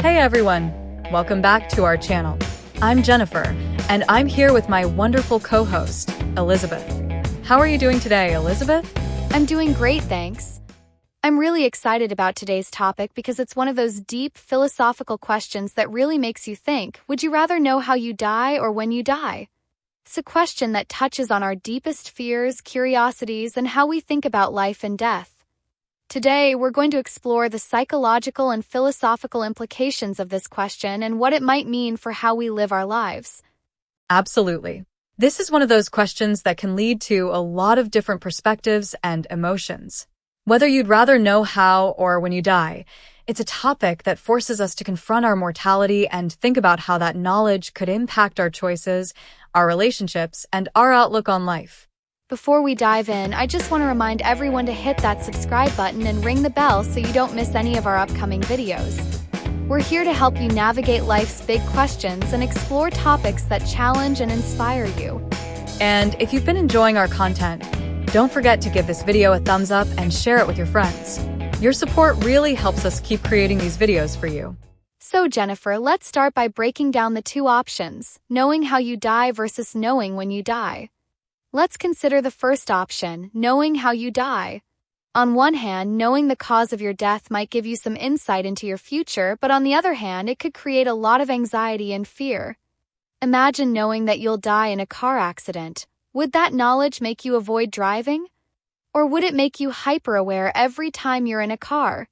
Hey everyone, welcome back to our channel. I'm Jennifer, and I'm here with my wonderful co-host, Elizabeth. How are you doing today, Elizabeth? I'm doing great, thanks. I'm really excited about today's topic because it's one of those deep philosophical questions that really makes you think, would you rather know how you die or when you die? It's a question that touches on our deepest fears, curiosities, and how we think about life and death. Today, we're going to explore the psychological and philosophical implications of this question and what it might mean for how we live our lives. Absolutely. This is one of those questions that can lead to a lot of different perspectives and emotions. Whether you'd rather know how or when you die, it's a topic that forces us to confront our mortality and think about how that knowledge could impact our choices, our relationships, and our outlook on life. Before we dive in, I just want to remind everyone to hit that subscribe button and ring the bell so you don't miss any of our upcoming videos. We're here to help you navigate life's big questions and explore topics that challenge and inspire you. And if you've been enjoying our content, don't forget to give this video a thumbs up and share it with your friends. Your support really helps us keep creating these videos for you. So Jennifer, let's start by breaking down the two options, knowing how you die versus knowing when you die. Let's consider the first option, knowing how you die. On one hand, knowing the cause of your death might give you some insight into your future, but on the other hand, it could create a lot of anxiety and fear. Imagine knowing that you'll die in a car accident. Would that knowledge make you avoid driving? Or would it make you hyper-aware every time you're in a car?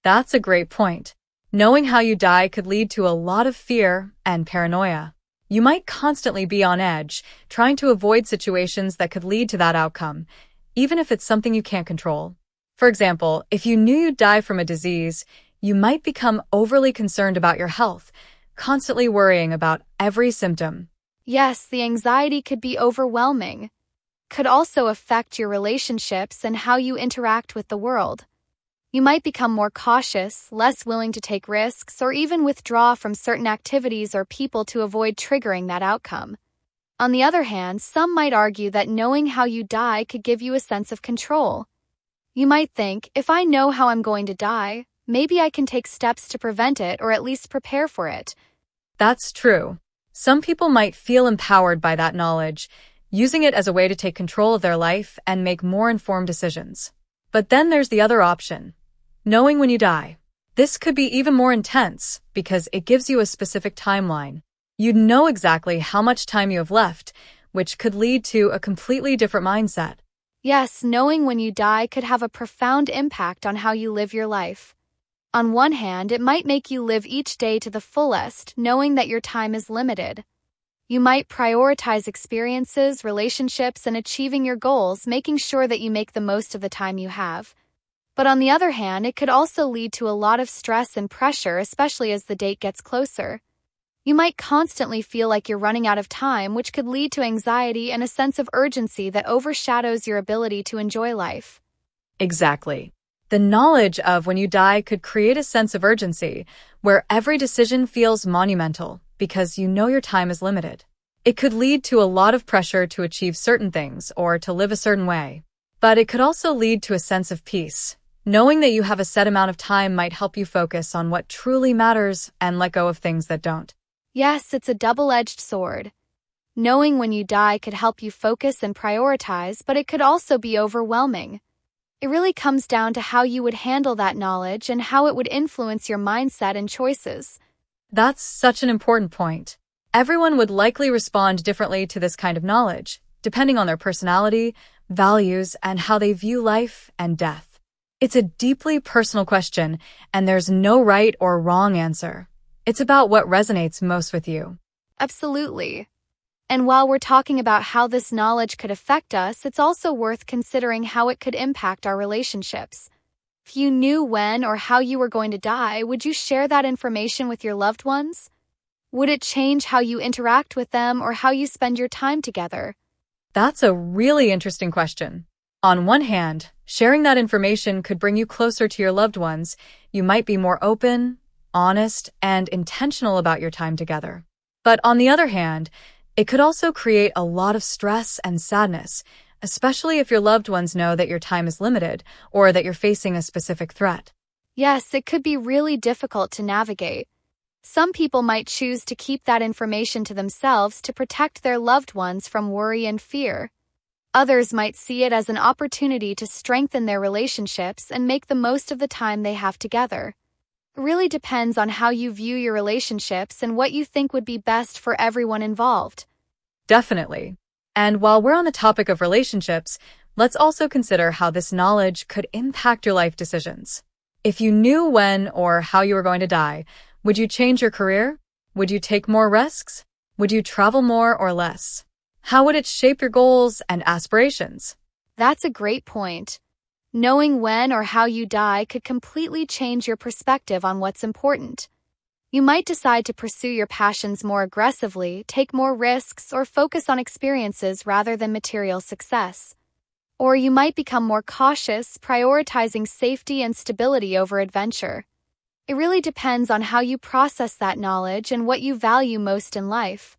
That's a great point. Knowing how you die could lead to a lot of fear and paranoia. You might constantly be on edge, trying to avoid situations that could lead to that outcome, even if it's something you can't control. For example, if you knew you'd die from a disease, you might become overly concerned about your health, constantly worrying about every symptom. Yes, the anxiety could be overwhelming. Could also affect your relationships and how you interact with the world. You might become more cautious, less willing to take risks, or even withdraw from certain activities or people to avoid triggering that outcome. On the other hand, some might argue that knowing how you die could give you a sense of control. You might think, if I know how I'm going to die, maybe I can take steps to prevent it or at least prepare for it. That's true. Some people might feel empowered by that knowledge, using it as a way to take control of their life and make more informed decisions. But then there's the other option. Knowing when you die. This could be even more intense because it gives you a specific timeline. You'd know exactly how much time you have left, which could lead to a completely different mindset. Yes, knowing when you die could have a profound impact on how you live your life. On one hand, it might make you live each day to the fullest, knowing that your time is limited. You might prioritize experiences, relationships, and achieving your goals, making sure that you make the most of the time you have. But on the other hand, it could also lead to a lot of stress and pressure, especially as the date gets closer. You might constantly feel like you're running out of time, which could lead to anxiety and a sense of urgency that overshadows your ability to enjoy life. Exactly. The knowledge of when you die could create a sense of urgency, where every decision feels monumental because you know your time is limited. It could lead to a lot of pressure to achieve certain things or to live a certain way. But it could also lead to a sense of peace. Knowing that you have a set amount of time might help you focus on what truly matters and let go of things that don't. Yes, it's a double-edged sword. Knowing when you die could help you focus and prioritize, but it could also be overwhelming. It really comes down to how you would handle that knowledge and how it would influence your mindset and choices. That's such an important point. Everyone would likely respond differently to this kind of knowledge, depending on their personality, values, and how they view life and death. It's a deeply personal question, and there's no right or wrong answer. It's about what resonates most with you. Absolutely. And while we're talking about how this knowledge could affect us, it's also worth considering how it could impact our relationships. If you knew when or how you were going to die, would you share that information with your loved ones? Would it change how you interact with them or how you spend your time together? That's a really interesting question. On one hand, sharing that information could bring you closer to your loved ones. You might be more open, honest, and intentional about your time together. But on the other hand, it could also create a lot of stress and sadness, especially if your loved ones know that your time is limited or that you're facing a specific threat. Yes, it could be really difficult to navigate. Some people might choose to keep that information to themselves to protect their loved ones from worry and fear. Others might see it as an opportunity to strengthen their relationships and make the most of the time they have together. It really depends on how you view your relationships and what you think would be best for everyone involved. Definitely. And while we're on the topic of relationships, let's also consider how this knowledge could impact your life decisions. If you knew when or how you were going to die, would you change your career? Would you take more risks? Would you travel more or less? How would it shape your goals and aspirations? That's a great point. Knowing when or how you die could completely change your perspective on what's important. You might decide to pursue your passions more aggressively, take more risks, or focus on experiences rather than material success. Or you might become more cautious, prioritizing safety and stability over adventure. It really depends on how you process that knowledge and what you value most in life.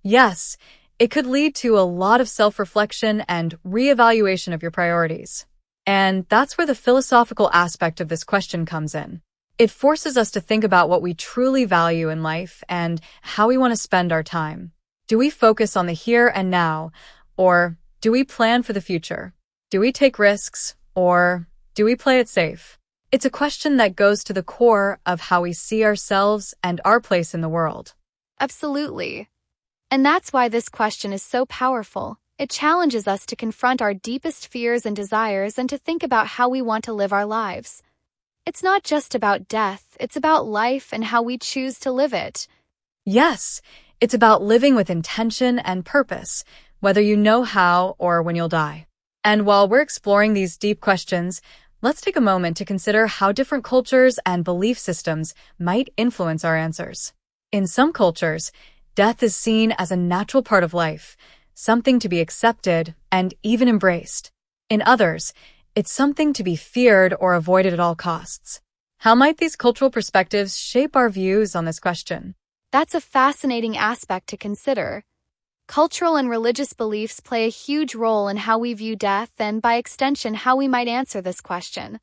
Yes, it could lead to a lot of self-reflection and reevaluation of your priorities. And that's where the philosophical aspect of this question comes in. It forces us to think about what we truly value in life and how we want to spend our time. Do we focus on the here and now, or do we plan for the future? Do we take risks, or do we play it safe? It's a question that goes to the core of how we see ourselves and our place in the world. Absolutely. And that's why this question is so powerful. It challenges us to confront our deepest fears and desires and to think about how we want to live our lives. It's not just about death, it's about life and how we choose to live it. Yes, it's about living with intention and purpose, whether you know how or when you'll die. And while we're exploring these deep questions, let's take a moment to consider how different cultures and belief systems might influence our answers. In some cultures, death is seen as a natural part of life, something to be accepted and even embraced. In others, it's something to be feared or avoided at all costs. How might these cultural perspectives shape our views on this question? That's a fascinating aspect to consider. Cultural and religious beliefs play a huge role in how we view death and, by extension, how we might answer this question.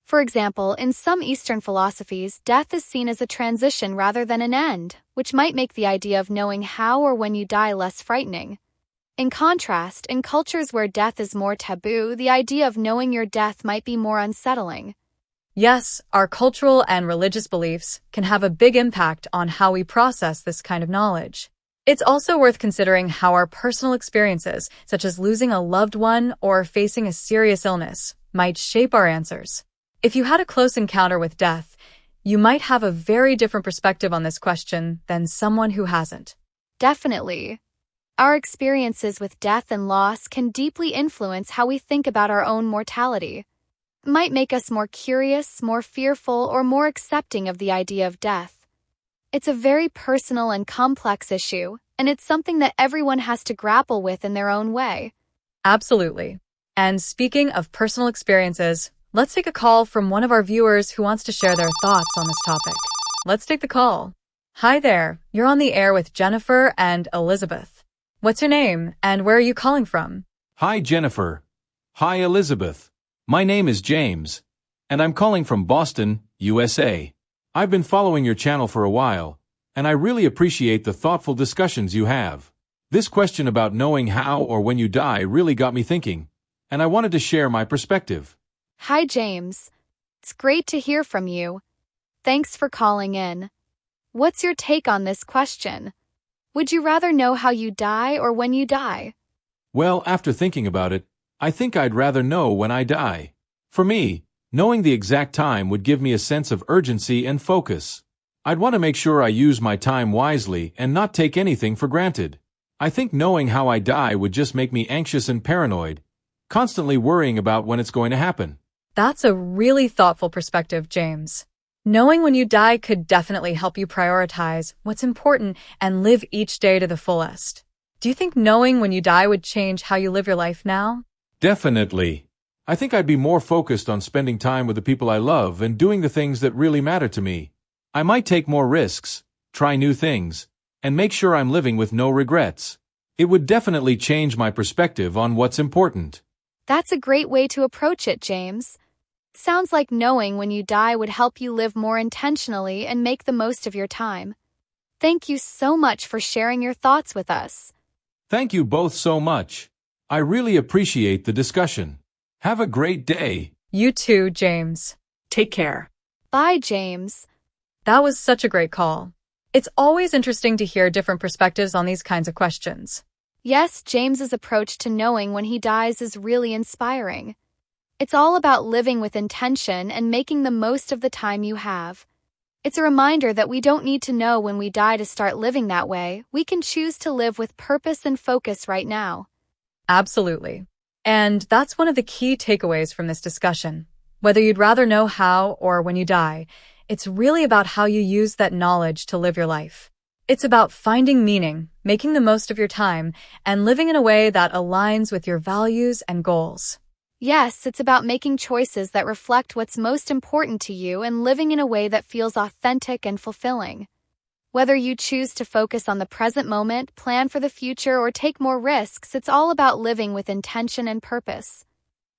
For example, in some Eastern philosophies, death is seen as a transition rather than an end, which might make the idea of knowing how or when you die less frightening. In contrast, in cultures where death is more taboo, the idea of knowing your death might be more unsettling. Yes, our cultural and religious beliefs can have a big impact on how we process this kind of knowledge. It's also worth considering how our personal experiences, such as losing a loved one or facing a serious illness, might shape our answers. If you had a close encounter with death, you might have a very different perspective on this question than someone who hasn't. Definitely. Our experiences with death and loss can deeply influence how we think about our own mortality. It might make us more curious, more fearful, or more accepting of the idea of death. It's a very personal and complex issue, and it's something that everyone has to grapple with in their own way. Absolutely. And speaking of personal experiences, let's take a call from one of our viewers who wants to share their thoughts on this topic. Let's take the call. Hi there, you're on the air with Jennifer and Elizabeth. What's your name, and where are you calling from? Hi, Jennifer. Hi, Elizabeth. My name is James, and I'm calling from Boston, USA. I've been following your channel for a while, and I really appreciate the thoughtful discussions you have. This question about knowing how or when you die really got me thinking, and I wanted to share my perspective. Hi, James. It's great to hear from you. Thanks for calling in. What's your take on this question? Would you rather know how you die or when you die? Well, after thinking about it, I think I'd rather know when I die. For me, knowing the exact time would give me a sense of urgency and focus. I'd want to make sure I use my time wisely and not take anything for granted. I think knowing how I die would just make me anxious and paranoid, constantly worrying about when it's going to happen. That's a really thoughtful perspective, James. Knowing when you die could definitely help you prioritize what's important and live each day to the fullest. Do you think knowing when you die would change how you live your life now? Definitely. I think I'd be more focused on spending time with the people I love and doing the things that really matter to me. I might take more risks, try new things, and make sure I'm living with no regrets. It would definitely change my perspective on what's important. That's a great way to approach it, James. Sounds like knowing when you die would help you live more intentionally and make the most of your time. Thank you so much for sharing your thoughts with us. Thank you both so much. I really appreciate the discussion. Have a great day. You too, James. Take care. Bye, James. That was such a great call. It's always interesting to hear different perspectives on these kinds of questions. Yes, James's approach to knowing when he dies is really inspiring. It's all about living with intention and making the most of the time you have. It's a reminder that we don't need to know when we die to start living that way. We can choose to live with purpose and focus right now. Absolutely. And that's one of the key takeaways from this discussion. Whether you'd rather know how or when you die, it's really about how you use that knowledge to live your life. It's about finding meaning, making the most of your time, and living in a way that aligns with your values and goals. Yes, it's about making choices that reflect what's most important to you and living in a way that feels authentic and fulfilling. Whether you choose to focus on the present moment, plan for the future, or take more risks, it's all about living with intention and purpose.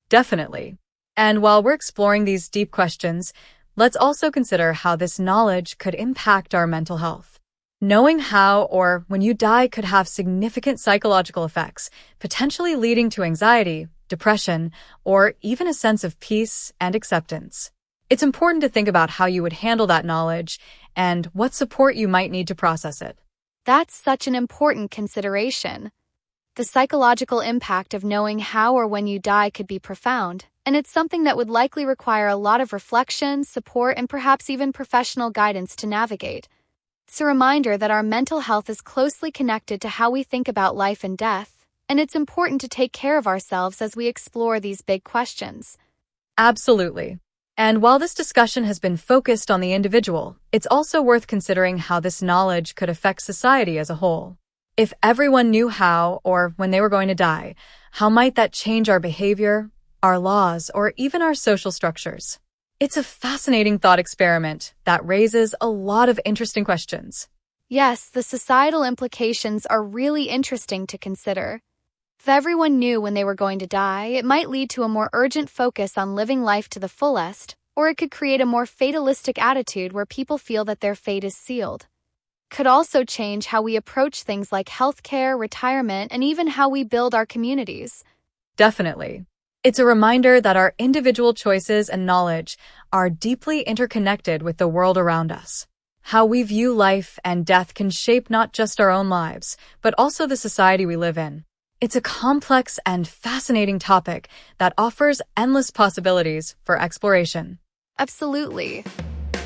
Definitely. And while we're exploring these deep questions, let's also consider how this knowledge could impact our mental health. Knowing how or when you die could have significant psychological effects, potentially leading to anxiety, depression, or even a sense of peace and acceptance. It's important to think about how you would handle that knowledge and what support you might need to process it. That's such an important consideration. The psychological impact of knowing how or when you die could be profound, and it's something that would likely require a lot of reflection, support, and perhaps even professional guidance to navigate. It's a reminder that our mental health is closely connected to how we think about life and death, and it's important to take care of ourselves as we explore these big questions. Absolutely. And while this discussion has been focused on the individual, it's also worth considering how this knowledge could affect society as a whole. If everyone knew how or when they were going to die, how might that change our behavior, our laws, or even our social structures? It's a fascinating thought experiment that raises a lot of interesting questions. Yes, the societal implications are really interesting to consider. If everyone knew when they were going to die, it might lead to a more urgent focus on living life to the fullest, or it could create a more fatalistic attitude where people feel that their fate is sealed. Could also change how we approach things like healthcare, retirement, and even how we build our communities. Definitely. It's a reminder that our individual choices and knowledge are deeply interconnected with the world around us. How we view life and death can shape not just our own lives, but also the society we live in. It's a complex and fascinating topic that offers endless possibilities for exploration. Absolutely.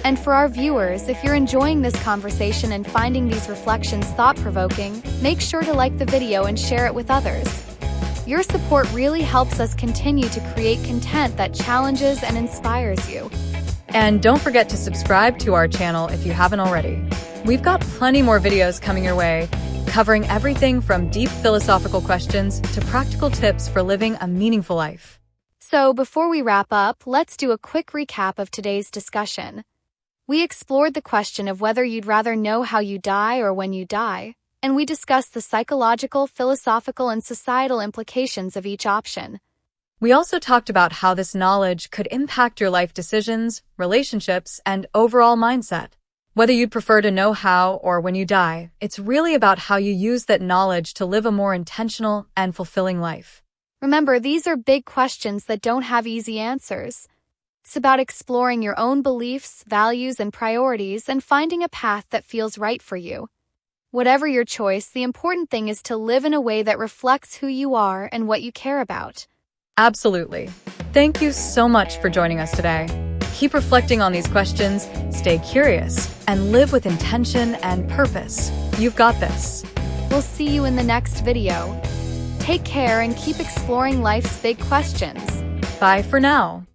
And for our viewers, if you're enjoying this conversation and finding these reflections thought-provoking, make sure to like the video and share it with others. Your support really helps us continue to create content that challenges and inspires you. And don't forget to subscribe to our channel if you haven't already. We've got plenty more videos coming your way, covering everything from deep philosophical questions to practical tips for living a meaningful life. So before we wrap up, let's do a quick recap of today's discussion. We explored the question of whether you'd rather know how you die or when you die, and we discussed the psychological, philosophical, and societal implications of each option. We also talked about how this knowledge could impact your life decisions, relationships, and overall mindset. Whether you'd prefer to know how or when you die, it's really about how you use that knowledge to live a more intentional and fulfilling life. Remember, these are big questions that don't have easy answers. It's about exploring your own beliefs, values, and priorities and finding a path that feels right for you. Whatever your choice, the important thing is to live in a way that reflects who you are and what you care about. Absolutely. Thank you so much for joining us today. Keep reflecting on these questions, stay curious, and live with intention and purpose. You've got this. We'll see you in the next video. Take care and keep exploring life's big questions. Bye for now.